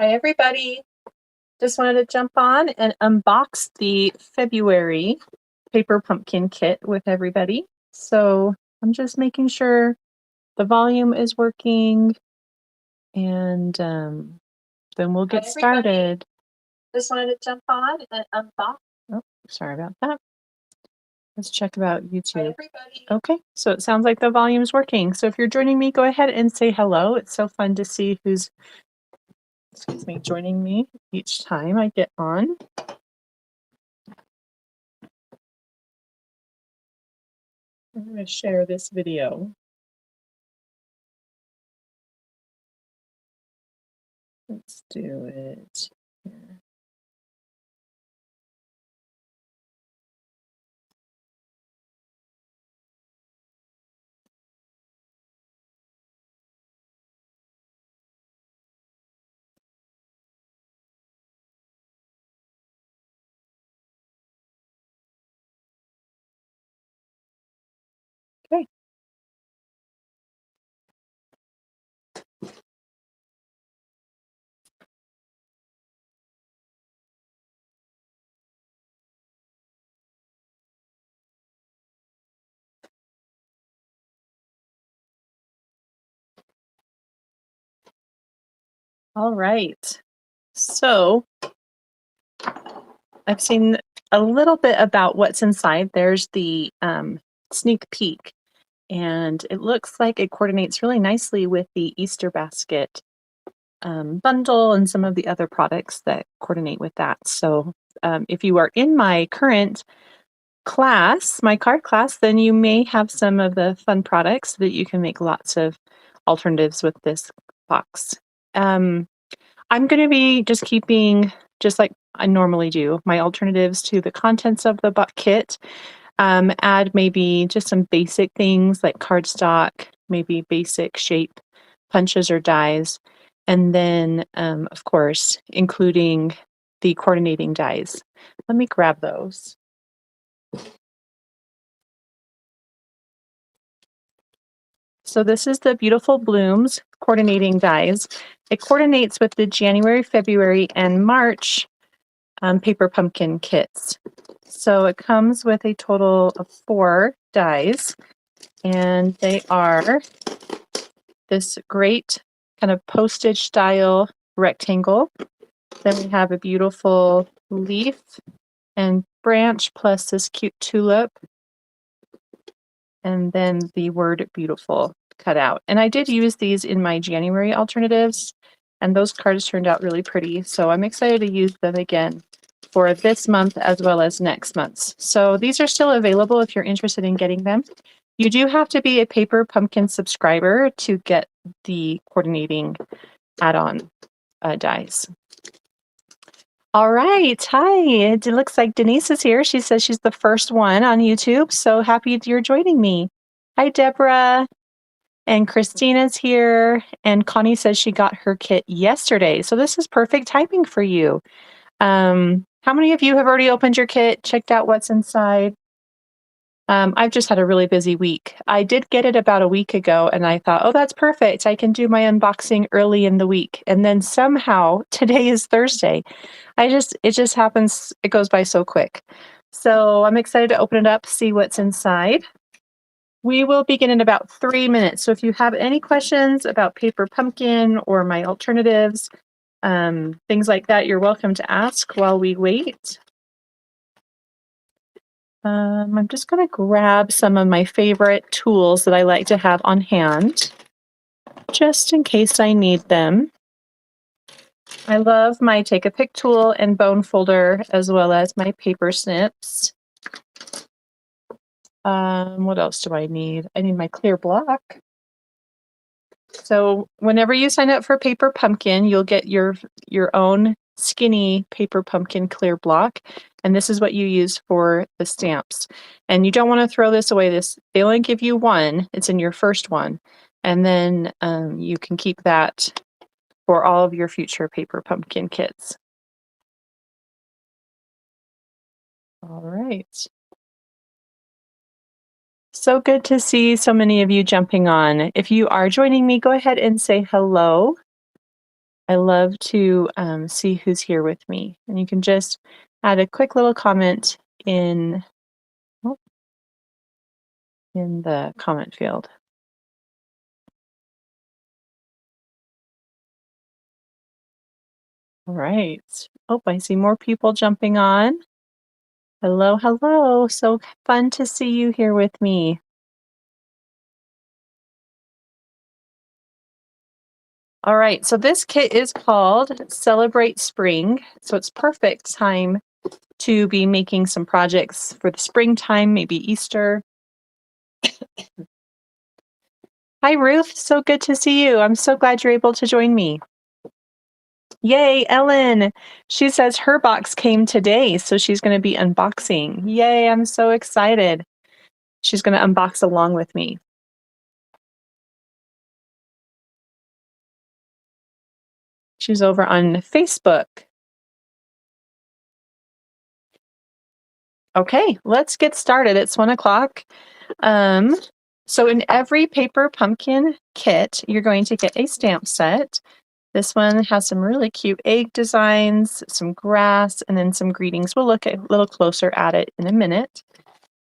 Hi, everybody. Just wanted to jump on and unbox the February paper pumpkin kit with everybody. So I'm just making sure the volume is working and then we'll get started. Just wanted to jump on and unbox. Oh, sorry about that. Let's check about YouTube. Okay, so it sounds like the volume's working. So if you're joining me, go ahead and say hello. It's so fun to see who's joining me each time I get on. I'm going to share this video. Let's do it here. Okay. All right. So I've seen a little bit about what's inside. There's the sneak peek, and it looks like it coordinates really nicely with the Easter basket bundle and some of the other products that coordinate with that. So if you are in my current class, my card class, then you may have some of the fun products that you can make lots of alternatives with this box. I'm going to be just keeping, just like I normally do, my alternatives to the contents of the kit. Add maybe just some basic things like cardstock, maybe basic shape punches or dies, and then, of course, including the coordinating dies. Let me grab those. So this is the Beautiful Blooms coordinating dies. It coordinates with the January, February, and March paper pumpkin kits. So it comes with a total of 4 dies, and they are this great kind of postage style rectangle. Then we have a beautiful leaf and branch plus this cute tulip, and then the word beautiful cut out. And I did use these in my January alternatives, and those cards turned out really pretty. So I'm excited to use them again for this month as well as next month's. So these are still available if you're interested in getting them. You do have to be a Paper Pumpkin subscriber to get the coordinating add-on dies. All right. Hi. It looks like Denise is here. She says she's the first one on YouTube. So happy you're joining me. Hi, Deborah. And Christina's here. And Connie says she got her kit yesterday. So this is perfect timing for you. How many of you have already opened your kit, checked out what's inside? I've just had a really busy week. I did get it about a week ago and I thought, oh, that's perfect. I can do my unboxing early in the week. And then somehow today is Thursday. It just happens, it goes by so quick. So I'm excited to open it up, see what's inside. We will begin in about 3 minutes. So if you have any questions about Paper Pumpkin or my alternatives, things like that, you're welcome to ask while we wait. I'm just going to grab some of my favorite tools that I like to have on hand, just in case I need them. I love my Take a Pick tool and bone folder, as well as my paper snips. What else do I need? I need my clear block. So whenever you sign up for Paper Pumpkin, you'll get your own skinny Paper Pumpkin clear block. And this is what you use for the stamps. And you don't want to throw this away. They only give you one. It's in your first one. And then you can keep that for all of your future Paper Pumpkin kits. All right. So good to see so many of you jumping on. If you are joining me, go ahead and say hello. I love to see who's here with me. And you can just add a quick little comment in, oh, in the comment field. All right. Oh, I see more people jumping on. Hello, hello. So fun to see you here with me. All right, so this kit is called Celebrate Spring. So it's perfect time to be making some projects for the springtime, maybe Easter. Hi, Ruth. So good to see you. I'm so glad you're able to join me. Yay, Ellen. She says her box came today, so she's going to be unboxing. Yay, I'm so excited. She's going to unbox along with me. She's over on Facebook. Okay, let's get started. It's 1 o'clock. So in every paper pumpkin kit, you're going to get a stamp set. This one has some really cute egg designs, some grass, and then some greetings. We'll look a little closer at it in a minute.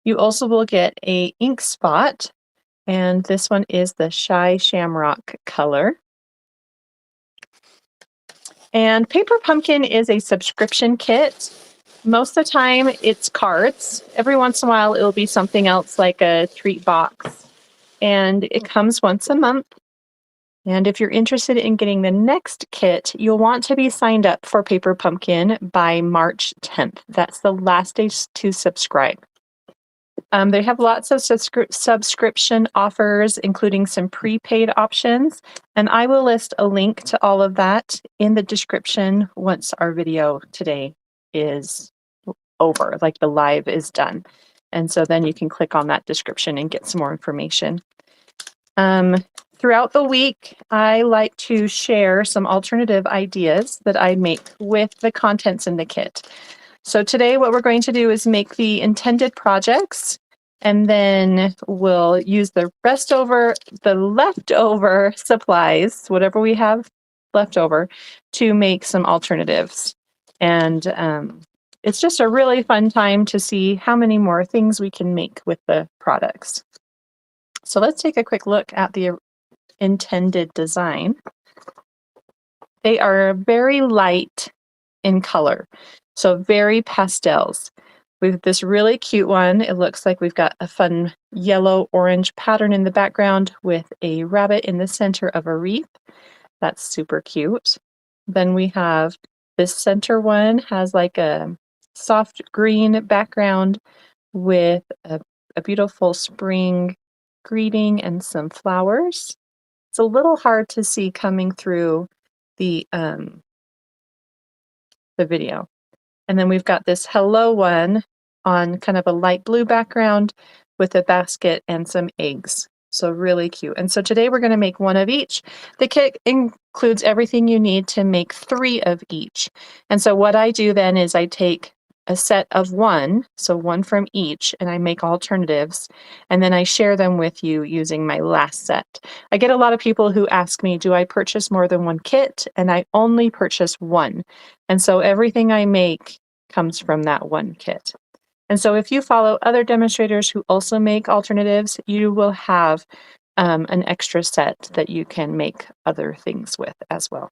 You also will get a ink spot, and this one is the Shy Shamrock color. And Paper Pumpkin is a subscription kit. Most of the time, it's cards. Every once in a while, it'll be something else like a treat box. And it comes once a month. And if you're interested in getting the next kit, you'll want to be signed up for Paper Pumpkin by March 10th. That's the last day to subscribe. They have lots of subscription offers, including some prepaid options. And I will list a link to all of that in the description once our video today is over, like the live is done. And so then you can click on that description and get some more information. Throughout the week, I like to share some alternative ideas that I make with the contents in the kit. So today what we're going to do is make the intended projects, and then we'll use the leftover supplies, whatever we have left over, to make some alternatives. And it's just a really fun time to see how many more things we can make with the products. So let's take a quick look at the intended design. They are very light in color, so very pastels. We have this really cute one. It looks like we've got a fun yellow-orange pattern in the background with a rabbit in the center of a wreath. That's super cute. Then we have this center one, has like a soft green background with a beautiful spring greeting and some flowers. It's a little hard to see coming through the video. And then we've got this hello one on kind of a light blue background with a basket and some eggs. So really cute. And so today we're going to make one of each. The kit includes everything you need to make 3 of each. And so what I do then is I take a set of 1, so 1 from each, and I make alternatives, and then I share them with you using my last set. I get a lot of people who ask me, do I purchase more than 1 kit? And I only purchase 1. And so everything I make comes from that 1 kit. And so if you follow other demonstrators who also make alternatives, you will have an extra set that you can make other things with as well.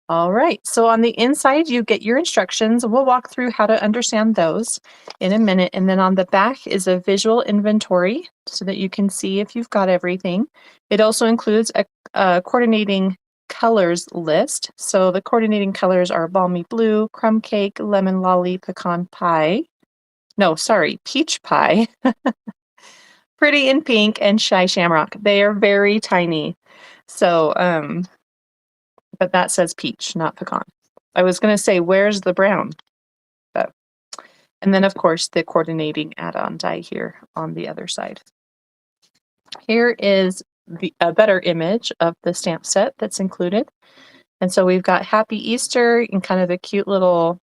All right, so on the inside, you get your instructions. We'll walk through how to understand those in a minute. And then on the back is a visual inventory so that you can see if you've got everything. It also includes a coordinating colors list. So the coordinating colors are balmy blue, crumb cake, lemon lolly, pecan pie. No, sorry, peach pie. Pretty in pink, and Shy Shamrock. They are very tiny. So, but that says peach, not pecan. I was going to say, where's the brown? But, and then, of course, the coordinating add-on die here on the other side. Here is a better image of the stamp set that's included. And so we've got Happy Easter in kind of a cute little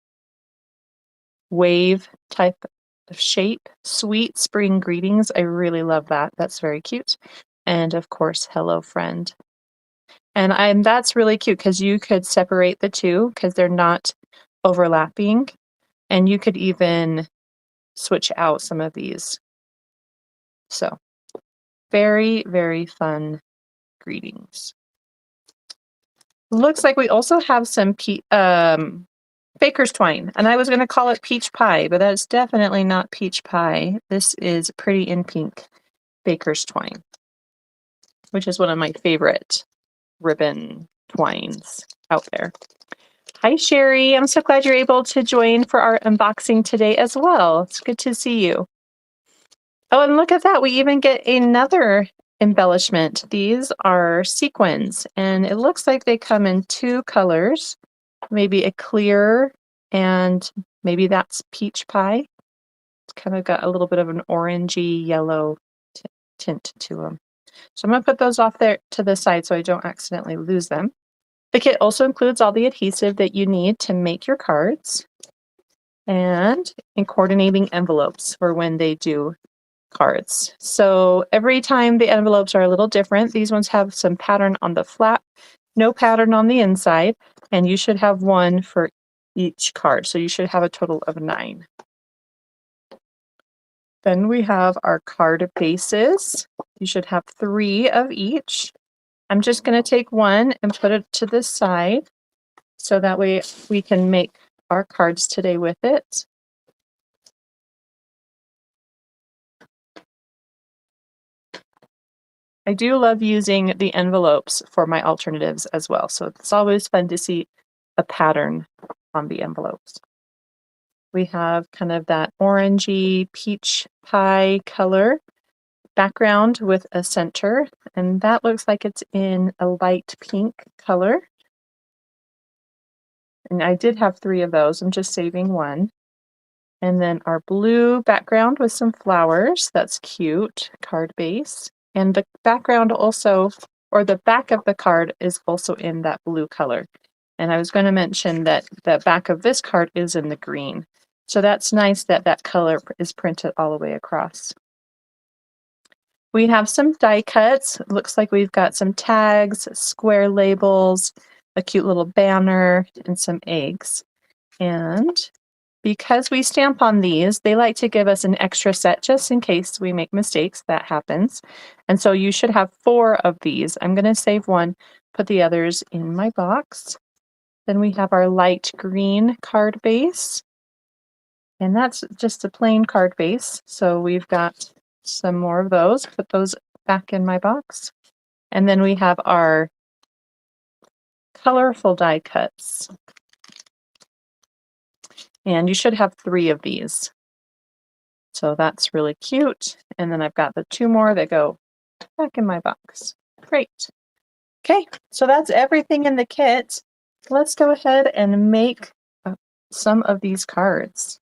wave type of shape. Sweet Spring Greetings. I really love that. That's very cute. And of course, Hello Friend. And that's really cute because you could separate the two because they're not overlapping. And you could even switch out some of these. So very, very fun greetings. Looks like we also have some baker's twine, and I was going to call it peach pie, but that's definitely not peach pie. This is Pretty in Pink baker's twine, which is one of my favorite ribbon twines out there. Hi, Sherry. I'm so glad you're able to join for our unboxing today as well. It's good to see you. Oh, and look at that. We even get another embellishment. These are sequins, and it looks like they come in two colors, maybe a clear and maybe that's peach pie. It's kind of got a little bit of an orangey yellow tint to them. So I'm going to put those off there to the side so I don't accidentally lose them. The kit also includes all the adhesive that you need to make your cards and in coordinating envelopes for when they do cards. So every time the envelopes are a little different. These ones have some pattern on the flap, no pattern on the inside, and you should have one for each card. So you should have a total of 9. Then we have our card bases. You should have 3 of each. I'm just going to take one and put it to the side so that way we can make our cards today with it. I do love using the envelopes for my alternatives as well, so it's always fun to see a pattern on the envelopes. We have kind of that orangey peach pie color background with a center, and that looks like it's in a light pink color. And I did have 3 of those. I'm just saving one. And then our blue background with some flowers. That's cute. Card base. And the background also, or the back of the card is also in that blue color. And I was going to mention that the back of this card is in the green. So that's nice that that color is printed all the way across. We have some die cuts. It looks like we've got some tags, square labels, a cute little banner, and some eggs. And because we stamp on these, they like to give us an extra set just in case we make mistakes. That happens. And so you should have 4 of these. I'm going to save one, put the others in my box. Then we have our light green card base. And that's just a plain card base. So we've got some more of those. Put those back in my box. And then we have our colorful die cuts. And you should have 3 of these. So that's really cute. And then I've got the 2 more that go back in my box. Great. Okay, so that's everything in the kit. Let's go ahead and make some of these cards.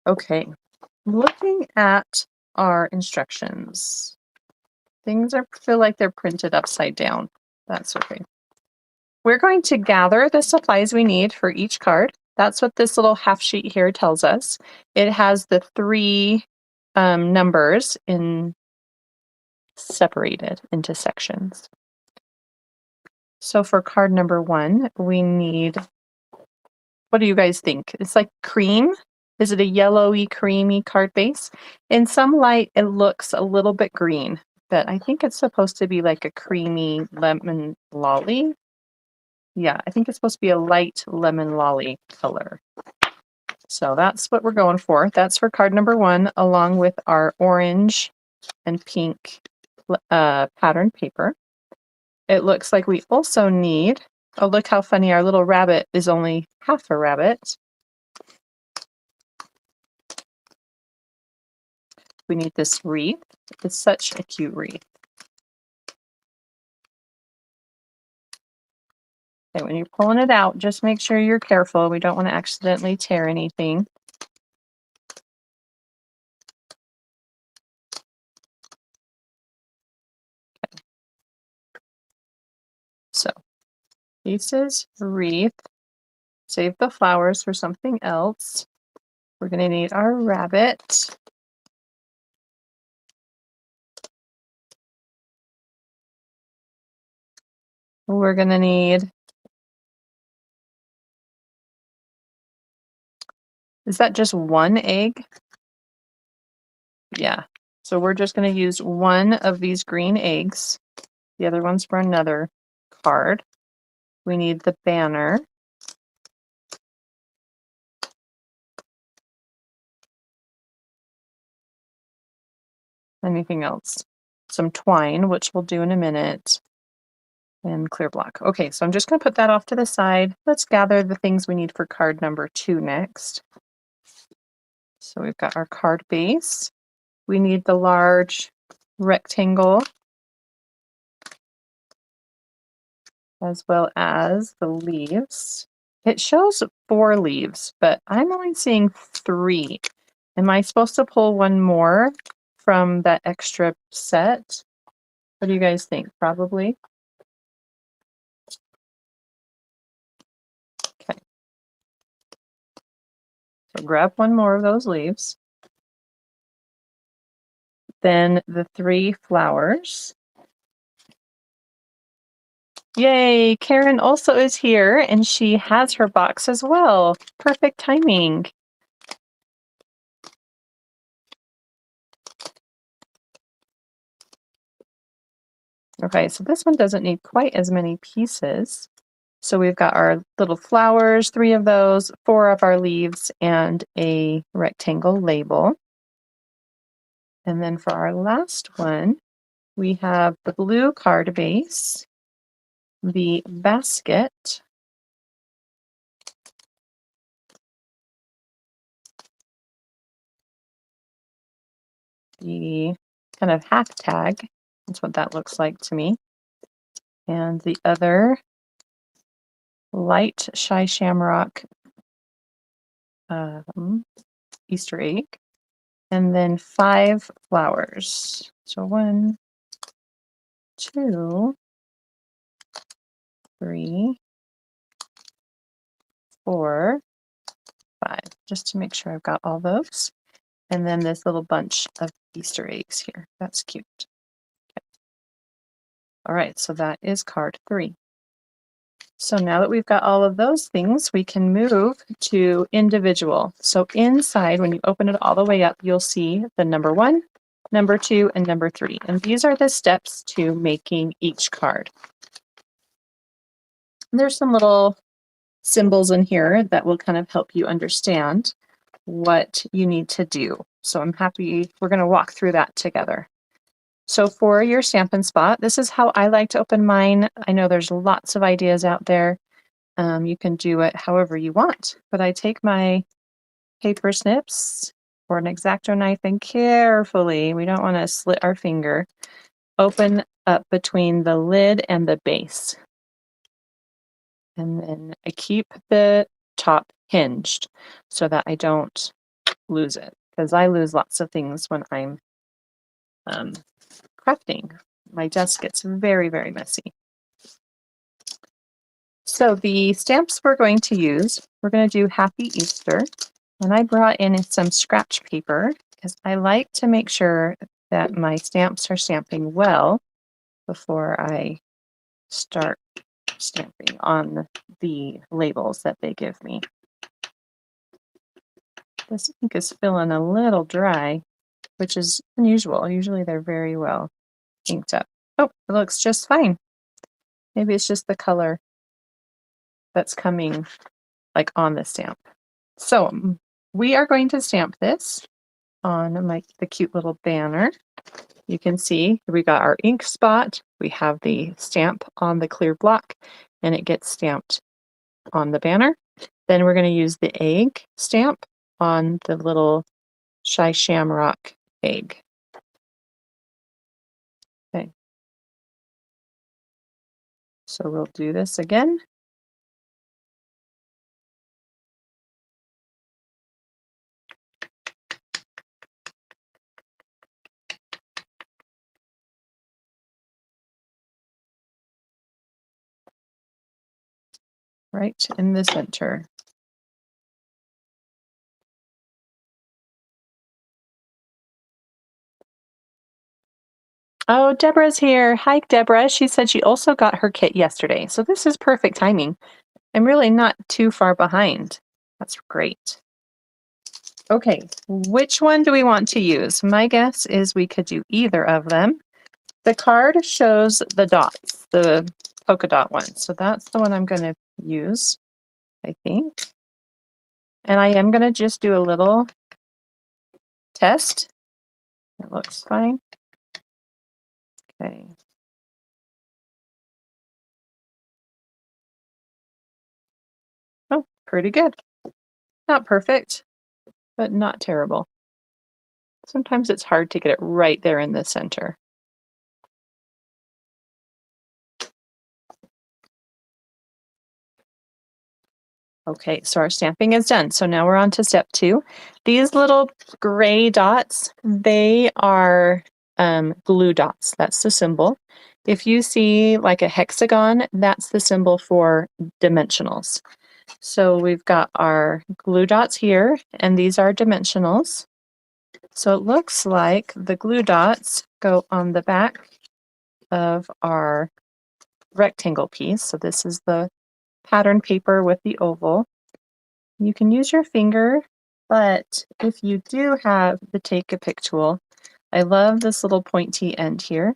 Okay, looking at our instructions. Things feel like they're printed upside down. That's okay. We're going to gather the supplies we need for each card. That's what this little half sheet here tells us. It has the 3 numbers separated into sections. So for card number 1, we need, what do you guys think? It's like cream. Is it a yellowy, creamy card base? In some light, it looks a little bit green, but I think it's supposed to be like a creamy lemon lolly. Yeah, I think it's supposed to be a light lemon lolly color. So that's what we're going for. That's for card number 1, along with our orange and pink pattern paper. It looks like we also need, oh, look how funny, our little rabbit is only half a rabbit. We need this wreath. It's such a cute wreath. Okay, when you're pulling it out, just make sure you're careful. We don't want to accidentally tear anything. Okay. So, pieces, wreath. Save the flowers for something else. We're going to need our rabbit. We're gonna need, is that just one egg? Yeah. So we're just gonna use one of these green eggs. The other one's for another card. We need the banner. Anything else? Some twine, which we'll do in a minute, and clear block. Okay, so I'm just going to put that off to the side. Let's gather the things we need for card number 2 next. So we've got our card base. We need the large rectangle, as well as the leaves. It shows 4 leaves, but I'm only seeing 3. Am I supposed to pull one more from that extra set? What do you guys think? Probably. Okay. So grab one more of those leaves. Then the 3 flowers. Yay! Karen also is here, and she has her box as well. Perfect timing. Okay, so this one doesn't need quite as many pieces. So we've got our little flowers, 3 of those, 4 of our leaves, and a rectangle label. And then for our last one, we have the blue card base, the basket, the kind of half tag. That's what that looks like to me. And the other light shy shamrock Easter egg. And then 5 flowers. So 1, 2, 3, 4, 5. Just to make sure I've got all those. And then this little bunch of Easter eggs here. That's cute. Okay. All right, so that is card 3. So now that we've got all of those things, we can move to individual. So inside, when you open it all the way up, you'll see the number 1, number 2, and number 3. And these are the steps to making each card. And there's some little symbols in here that will kind of help you understand what you need to do. So I'm happy we're going to walk through that together. So for your Stampin' Spot, this is how I like to open mine. I know there's lots of ideas out there. You can do it however you want, but I take my paper snips or an X-Acto knife and carefully, we don't want to slit our finger, open up between the lid and the base. And then I keep the top hinged so that I don't lose it, because I lose lots of things when I'm crafting. My desk gets very, very messy. So the stamps we're going to use, we're going to do Happy Easter. And I brought in some scratch paper because I like to make sure that my stamps are stamping well before I start stamping on the labels that they give me. This ink is feeling a little dry, which is unusual. Usually they're very well inked up. Oh, it looks just fine. Maybe it's just the color that's coming like on the stamp. So we are going to stamp this on the cute little banner. You can see we got our ink spot. We have the stamp on the clear block, and it gets stamped on the banner. Then we're going to use the egg stamp on the little shy shamrock egg. Okay. So we'll do this again. Right in the center. Oh, Deborah's here. Hi, Deborah. She said she also got her kit yesterday. So this is perfect timing. I'm really not too far behind. That's great. Okay, which one do we want to use? My guess is we could do either of them. The card shows the dots, the polka dot one. So that's the one I'm going to use, I think. And I am going to just do a little test. It looks fine. Okay. Oh, pretty good. Not perfect, but not terrible. Sometimes it's hard to get it right there in the center. Okay, so our stamping is done. So now we're on to step 2. These little gray dots, they are glue dots. That's the symbol. If you see like a hexagon, that's the symbol for dimensionals. So we've got our glue dots here, and these are dimensionals. So it looks like the glue dots go on the back of our rectangle piece. So this is the pattern paper with the oval. You can use your finger, but if you do have the Take a Pick tool, I love this little pointy end here.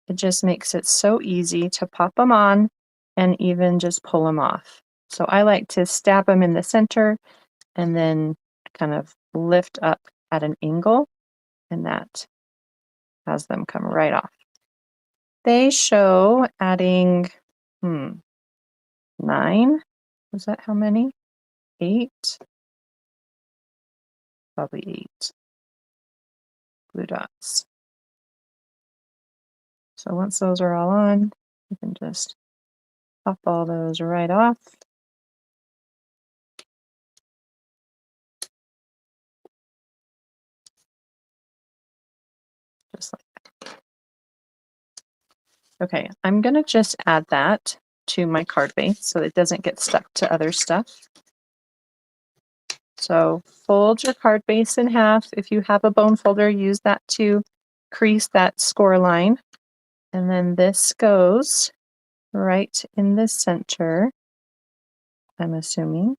It just makes it so easy to pop them on and even just pull them off. So I like to stab them in the center and then kind of lift up at an angle, and that has them come right off. They show adding 9. Was that how many? 8? Probably 8 glue dots. So once those are all on, you can just pop all those right off. Just like that. Okay, I'm going to just add that to my card base so it doesn't get stuck to other stuff. So fold your card base in half. If you have a bone folder, use that to crease that score line. And then this goes right in the center, I'm assuming.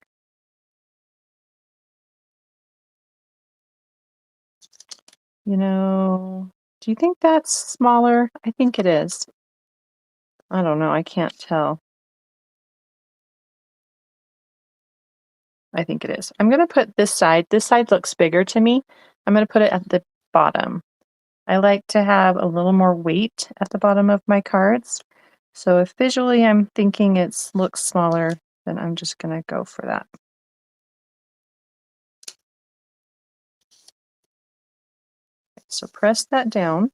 You know, do you think that's smaller? I think it is. I don't know. I can't tell. I think it is. I'm going to put this side. This side looks bigger to me. I'm going to put it at the bottom. I like to have a little more weight at the bottom of my cards. So if visually I'm thinking it looks smaller, then I'm just going to go for that. So press that down.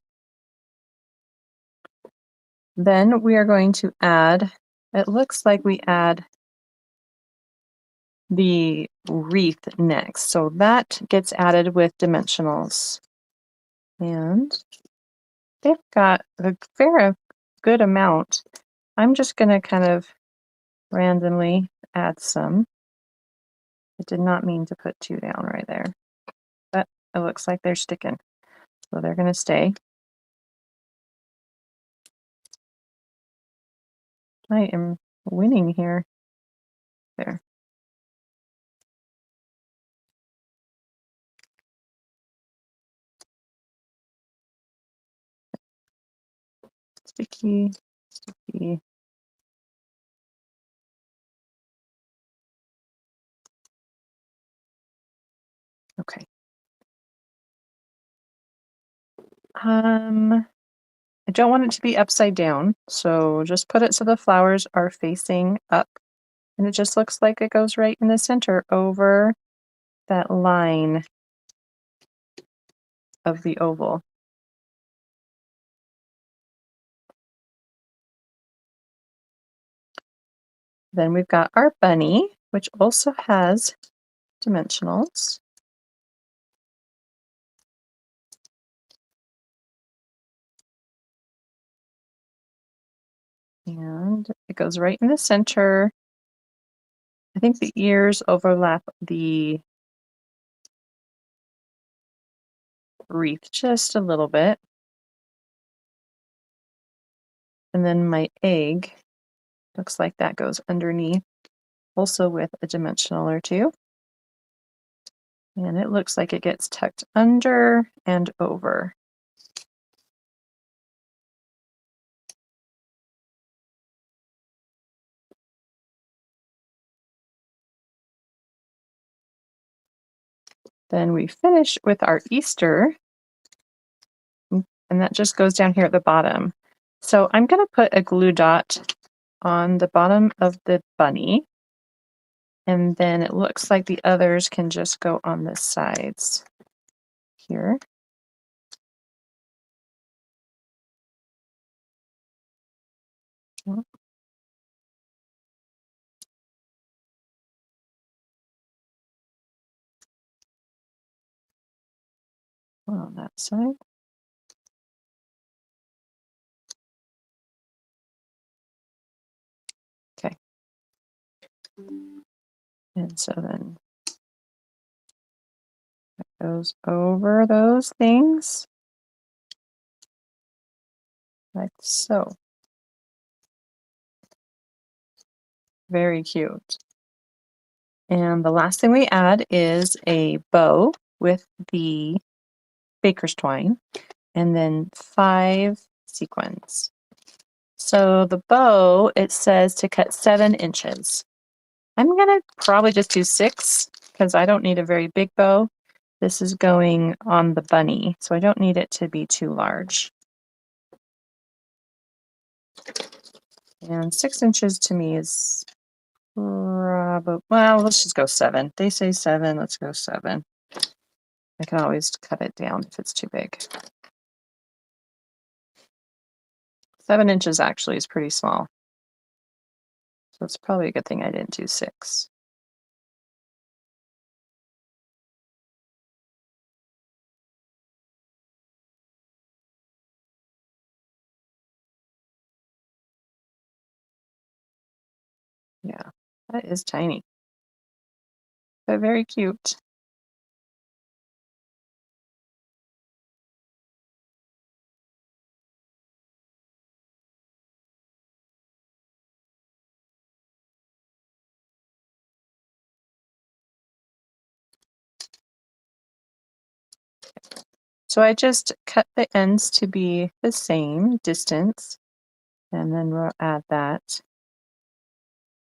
Then we are going to add, it looks like we add the wreath next. So that gets added with dimensionals. And they've got a good amount. I'm just going to kind of randomly add some. I did not mean to put 2 down right there, but it looks like they're sticking. So they're going to stay. I am winning here. There. Sticky, sticky. Okay. I don't want it to be upside down, so just put it so the flowers are facing up, and it just looks like it goes right in the center over that line of the oval. Then we've got our bunny, which also has dimensionals. And it goes right in the center. I think the ears overlap the wreath just a little bit. And then my egg, looks like that goes underneath, also with a dimensional or two. And it looks like it gets tucked under and over. Then we finish with our Easter, and that just goes down here at the bottom. So I'm going to put a glue dot on the bottom of the bunny, and then it looks like the others can just go on the sides here. On that side. Okay. And so then it goes over those things like so. Very cute. And the last thing we add is a bow with the baker's twine and then 5 sequins. So the bow, it says to cut 7 inches. I'm gonna probably just do 6 because I don't need a very big bow. This is going on the bunny, so I don't need it to be too large. And 6 inches to me is probably, well, let's just go 7. They say 7, let's go 7. I can always cut it down if it's too big. 7 inches actually is pretty small. So it's probably a good thing I didn't do 6. Yeah, that is tiny, but very cute. So I just cut the ends to be the same distance, and then we'll add that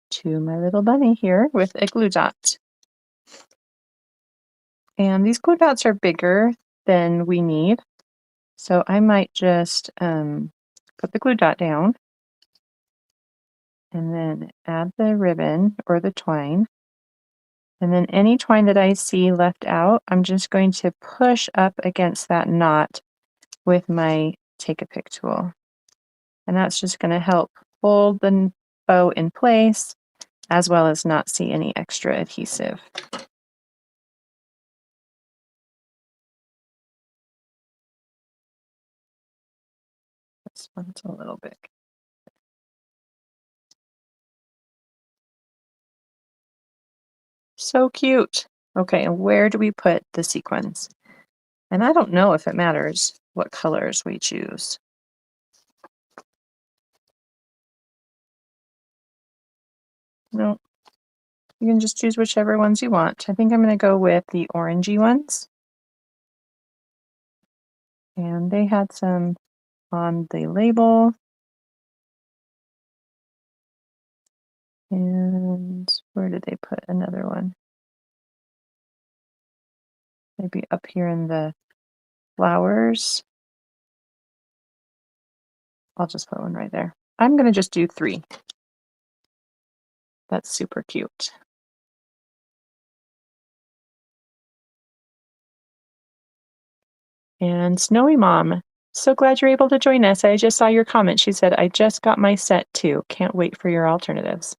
to my little bunny here with a glue dot. And these glue dots are bigger than we need, so I might just put the glue dot down and then add the ribbon or the twine. And then any twine that I see left out, I'm just going to push up against that knot with my take a pick tool. And that's just going to help hold the bow in place as well as not see any extra adhesive. This one's a little big. So cute. Okay, and where do we put the sequins? And I don't know if it matters what colors we choose. No, you can just choose whichever ones you want. I think I'm going to go with the orangey ones. And they had some on the label. And where did they put another one? Maybe up here in the flowers. I'll just put one right there. I'm going to just do 3. That's super cute. And Snowy Mom, so glad you're able to join us. I just saw your comment. She said, I just got my set too. Can't wait for your alternatives.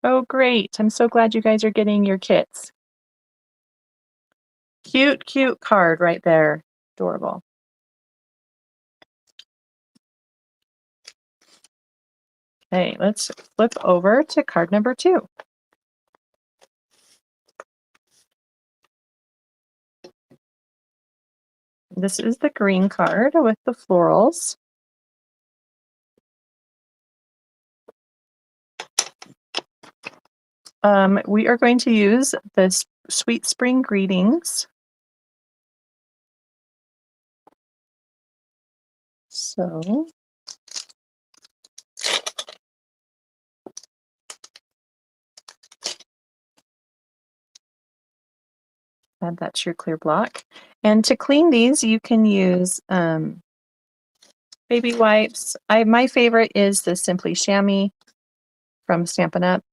Oh, great. I'm so glad you guys are getting your kits. Cute, cute card right there. Adorable. Okay, let's flip over to card number 2. This is the green card with the florals. We are going to use this Sweet Spring Greetings. So add that to your clear block. And to clean these, you can use baby wipes. My favorite is the Simply Chamois from Stampin' Up,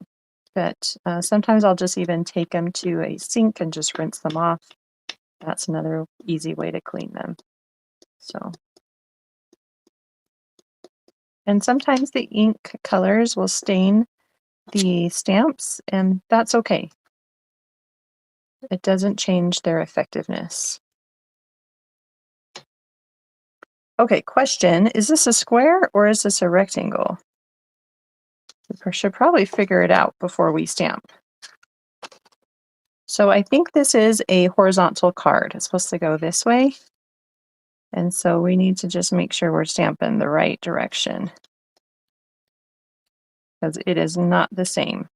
but sometimes I'll just even take them to a sink and just rinse them off. That's another easy way to clean them. So, and sometimes the ink colors will stain the stamps, and that's okay. It doesn't change their effectiveness. Okay, question, is this a square or is this a rectangle? We should probably figure it out before we stamp. So I think this is a horizontal card. It's supposed to go this way. And so we need to just make sure we're stamping the right direction, because it is not the same.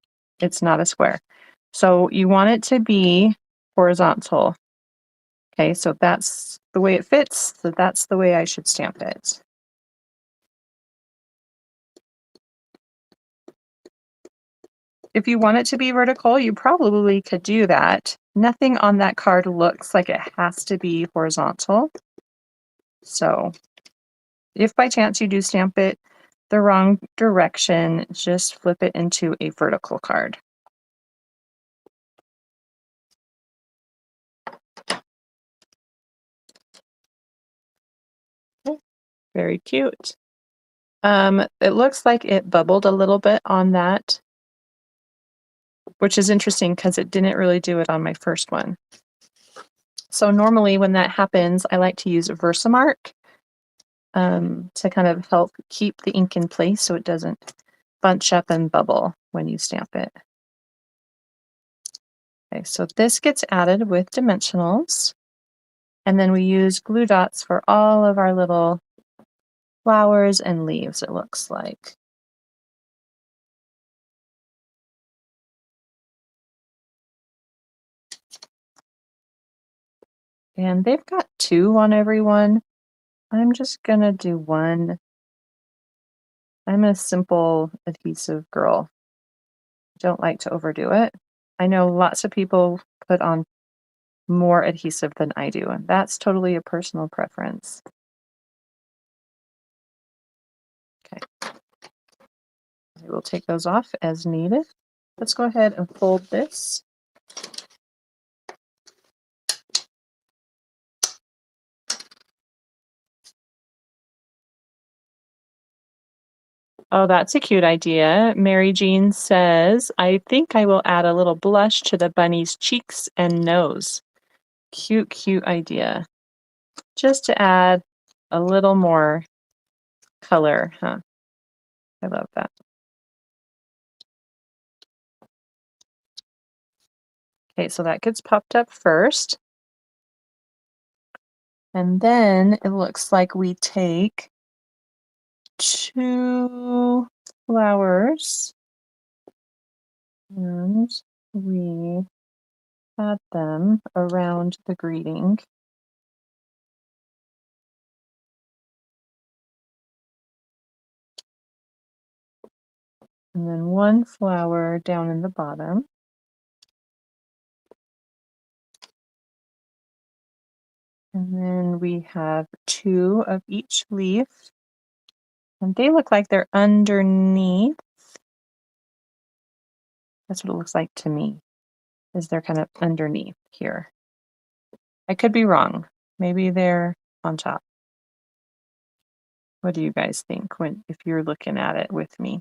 It's not a square. So you want it to be horizontal. Okay, so that's the way it fits. So that's the way I should stamp it. If you want it to be vertical, you probably could do that. Nothing on that card looks like it has to be horizontal. So if by chance you do stamp it the wrong direction, just flip it into a vertical card. Okay. Very cute. It looks like it bubbled a little bit on that, which is interesting because it didn't really do it on my first one. So normally when that happens, I like to use a Versamark to kind of help keep the ink in place so it doesn't bunch up and bubble when you stamp it. Okay, so this gets added with dimensionals, and then we use glue dots for all of our little flowers and leaves, it looks like. And they've got 2 on every one. I'm just gonna do 1. I'm a simple adhesive girl. Don't like to overdo it. I know lots of people put on more adhesive than I do, and that's totally a personal preference. Okay. I will take those off as needed. Let's go ahead and fold this. Oh, that's a cute idea. Mary Jean says, I think I will add a little blush to the bunny's cheeks and nose. Cute, cute idea. Just to add a little more color, huh? I love that. Okay, so that gets popped up first. And then it looks like we take 2 flowers and we add them around the greeting. And then 1 flower down in the bottom. And then we have 2 of each leaf. And they look like they're underneath. That's what it looks like to me, is they're kind of underneath here. I could be wrong. Maybe they're on top. What do you guys think if you're looking at it with me?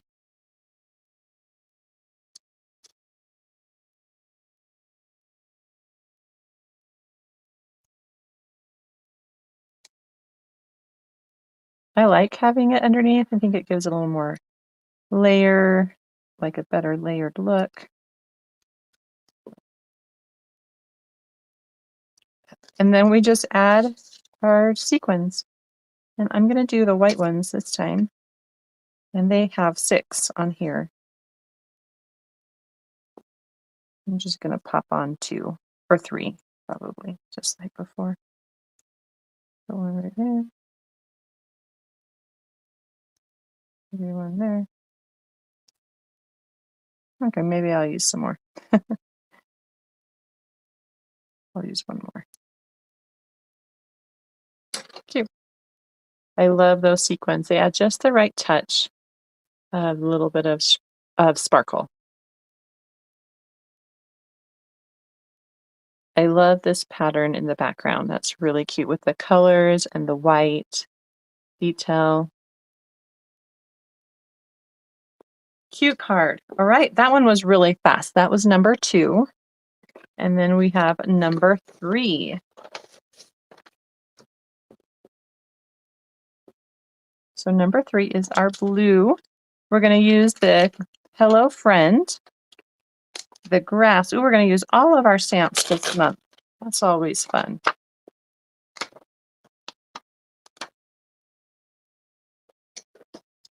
I like having it underneath. I think it gives it a little more layer, like a better layered look. And then we just add our sequins. And I'm going to do the white ones this time. And they have 6 on here. I'm just going to pop on 2 or 3, probably, just like before. Put one right there. Maybe one there. Okay, maybe I'll use some more. I'll use one more. Cute. I love those sequins. They add just the right touch, a little bit of sparkle. I love this pattern in the background. That's really cute with the colors and the white detail. Cute card. All right, that one was really fast. That was number 2. And then we have number 3. So number 3 is our blue. We're going to use the Hello Friend, the grass. Ooh, we're going to use all of our stamps this month. That's always fun.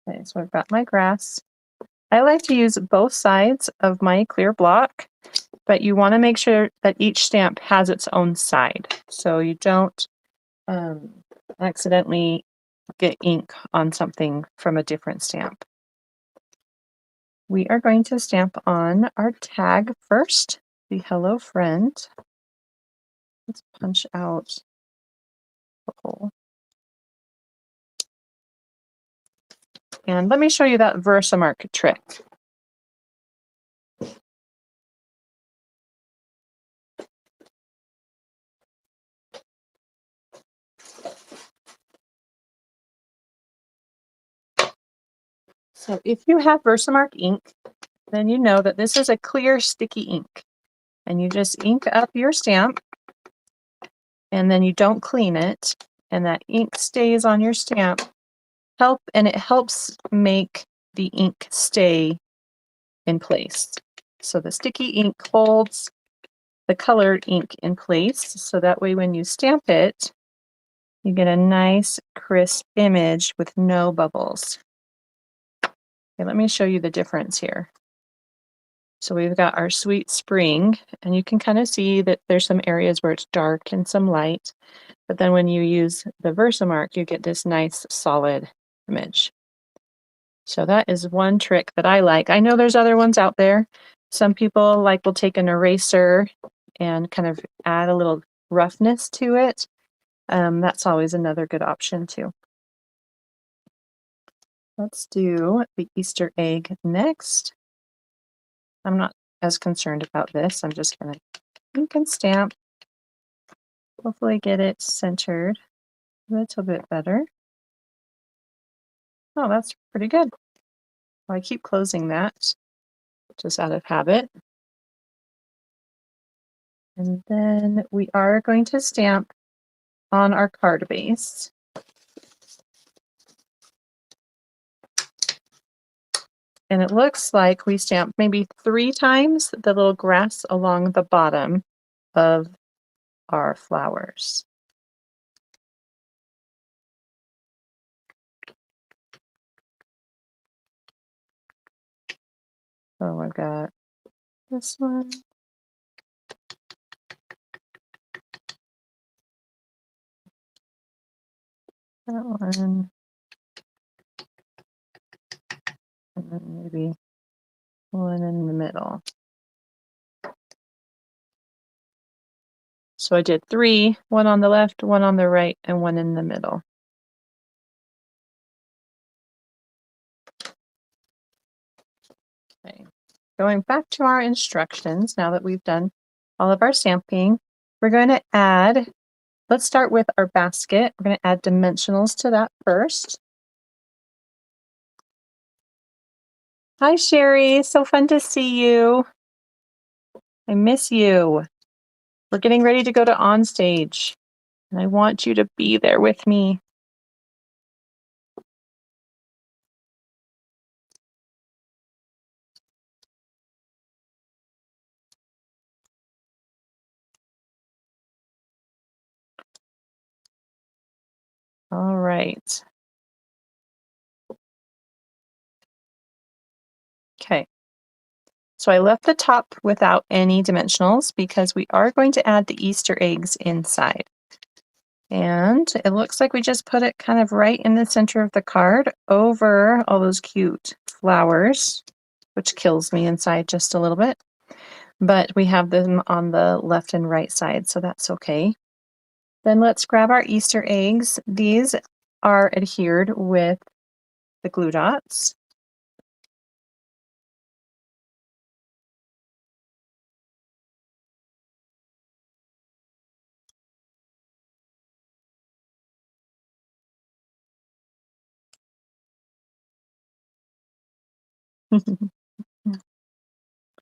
Okay, so I've got my grass. I like to use both sides of my clear block, but you want to make sure that each stamp has its own side, so you don't accidentally get ink on something from a different stamp. We are going to stamp on our tag first, the Hello Friend. Let's punch out the hole. And let me show you that Versamark trick. So if you have Versamark ink, then you know that this is a clear sticky ink. And you just ink up your stamp, and then you don't clean it, and that ink stays on your stamp. And it helps make the ink stay in place. So the sticky ink holds the colored ink in place, so that way when you stamp it, you get a nice crisp image with no bubbles. Okay, let me show you the difference here. So we've got our Sweet Spring, and you can kind of see that there's some areas where it's dark and some light, but then when you use the Versamark, you get this nice solid image. So that is one trick that I like. I know there's other ones out there. Some people will take an eraser and kind of add a little roughness to it. That's always another good option too. Let's do the Easter egg next. I'm not as concerned about this. I'm just going to ink and stamp. Hopefully get it centered a little bit better. Oh, that's pretty good. Well, I keep closing that just out of habit. And then we are going to stamp on our card base. And it looks like we stamped maybe 3 times the little grass along the bottom of our flowers. So I've got this one. That one. And then maybe one in the middle. So I did 3, one on the left, one on the right, and one in the middle. Okay. Going back to our instructions, now that we've done all of our stamping, we're going to add, let's start with our basket. We're going to add dimensionals to that first. Hi, Sherry. So fun to see you. I miss you. We're getting ready to go to On Stage, and I want you to be there with me. All right. Okay. So I left the top without any dimensionals because we are going to add the Easter eggs inside. And it looks like we just put it kind of right in the center of the card over all those cute flowers, which kills me inside just a little bit. But we have them on the left and right side, so that's okay. Then let's grab our Easter eggs. These are adhered with the glue dots.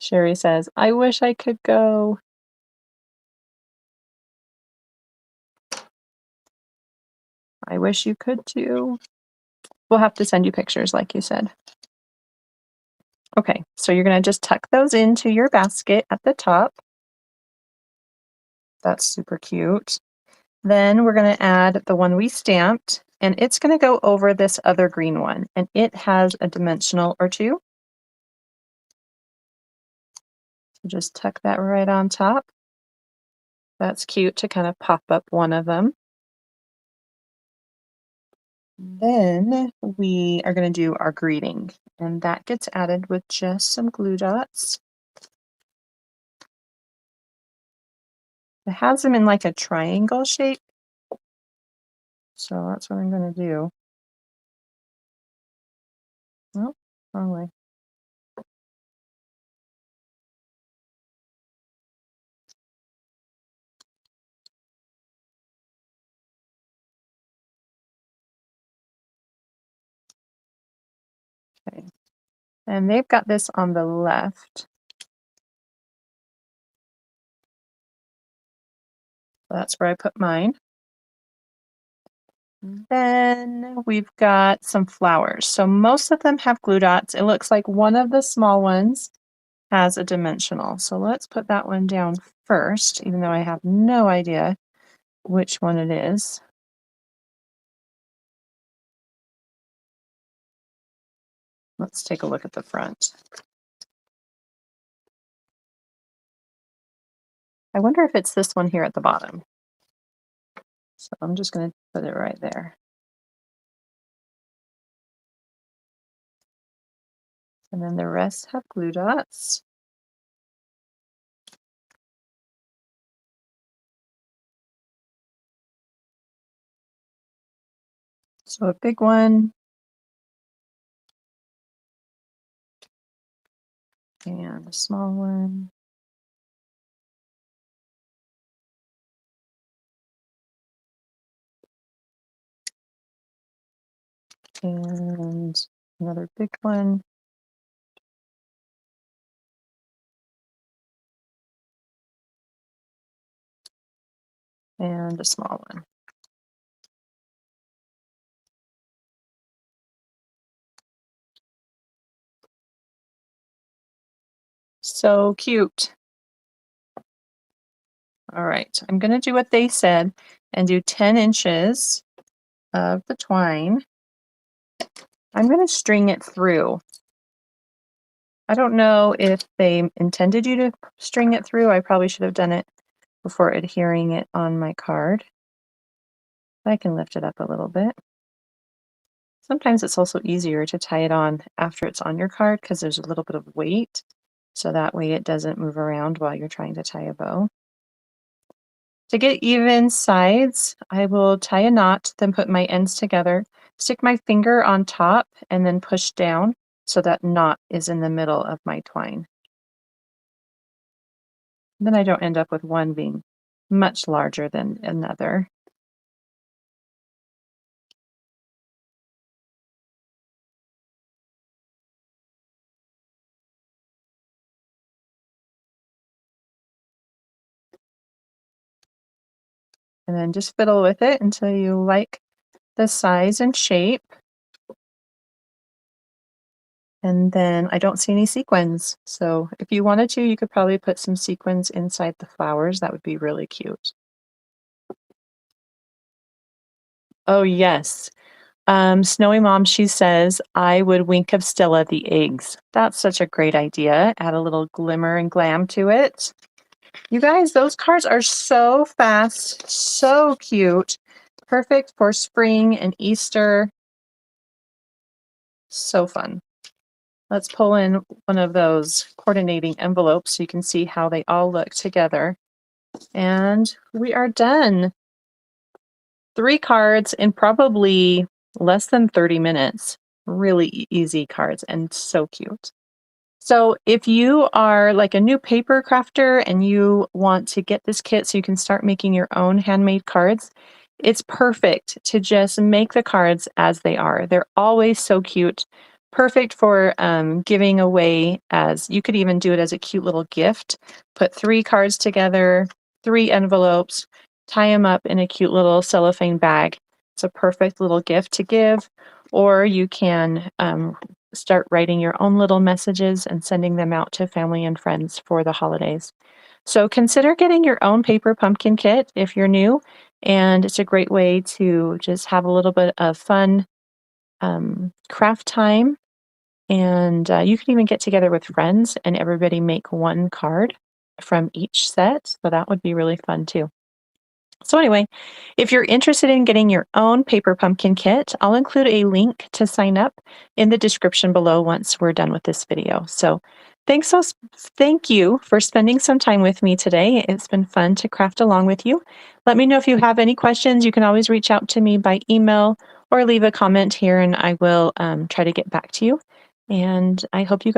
Sherry says, I wish I could go. I wish you could too. We'll have to send you pictures, like you said. Okay, so you're going to just tuck those into your basket at the top. That's super cute. Then we're going to add the one we stamped, and it's going to go over this other green one, and it has a dimensional or two. So just tuck that right on top. That's cute to kind of pop up one of them. Then we are going to do our greeting, and that gets added with just some glue dots. It has them in like a triangle shape, so that's what I'm going to do. Oh, wrong way. Okay. And they've got this on the left. So that's where I put mine. Then we've got some flowers. So most of them have glue dots. It looks like one of the small ones has a dimensional. So let's put that one down first, even though I have no idea which one it is. Let's take a look at the front. I wonder if it's this one here at the bottom. So I'm just going to put it right there. And then the rest have glue dots. So a big one. And a small one. And another big one. And a small one. So cute. All right, I'm going to do what they said and do 10 inches of the twine. I'm going to string it through. I don't know if they intended you to string it through. I probably should have done it before adhering it on my card. I can lift it up a little bit. Sometimes it's also easier to tie it on after it's on your card because there's a little bit of weight, so that way it doesn't move around while you're trying to tie a bow. To get even sides, I will tie a knot, then put my ends together, stick my finger on top, and then push down so that knot is in the middle of my twine. Then I don't end up with one being much larger than another. And then just fiddle with it until you like the size and shape. And then I don't see any sequins. So if you wanted to, you could probably put some sequins inside the flowers. That would be really cute. Oh, yes. Snowy Mom, she says, I would wink of Stella the eggs. That's such a great idea. Add a little glimmer and glam to it. You guys, those cards are so fast, so cute. Perfect for spring and Easter. So fun. Let's pull in one of those coordinating envelopes so you can see how they all look together. And we are done. 3 cards in probably less than 30 minutes. Really easy cards and so cute. So if you are like a new paper crafter and you want to get this kit so you can start making your own handmade cards, it's perfect to just make the cards as they are. They're always so cute. Perfect for giving away, as you could even do it as a cute little gift. Put 3 cards together, 3 envelopes, tie them up in a cute little cellophane bag. It's a perfect little gift to give. Or you can start writing your own little messages and sending them out to family and friends for the holidays. So consider getting your own paper pumpkin kit if you're new, and it's a great way to just have a little bit of fun craft time. And you can even get together with friends and everybody make 1 card from each set. So that would be really fun too. So anyway, if you're interested in getting your own paper pumpkin kit, I'll include a link to sign up in the description below once we're done with this video. So thank you for spending some time with me today. It's been fun to craft along with you. Let me know if you have any questions. You can always reach out to me by email or leave a comment here and I will try to get back to you. And I hope you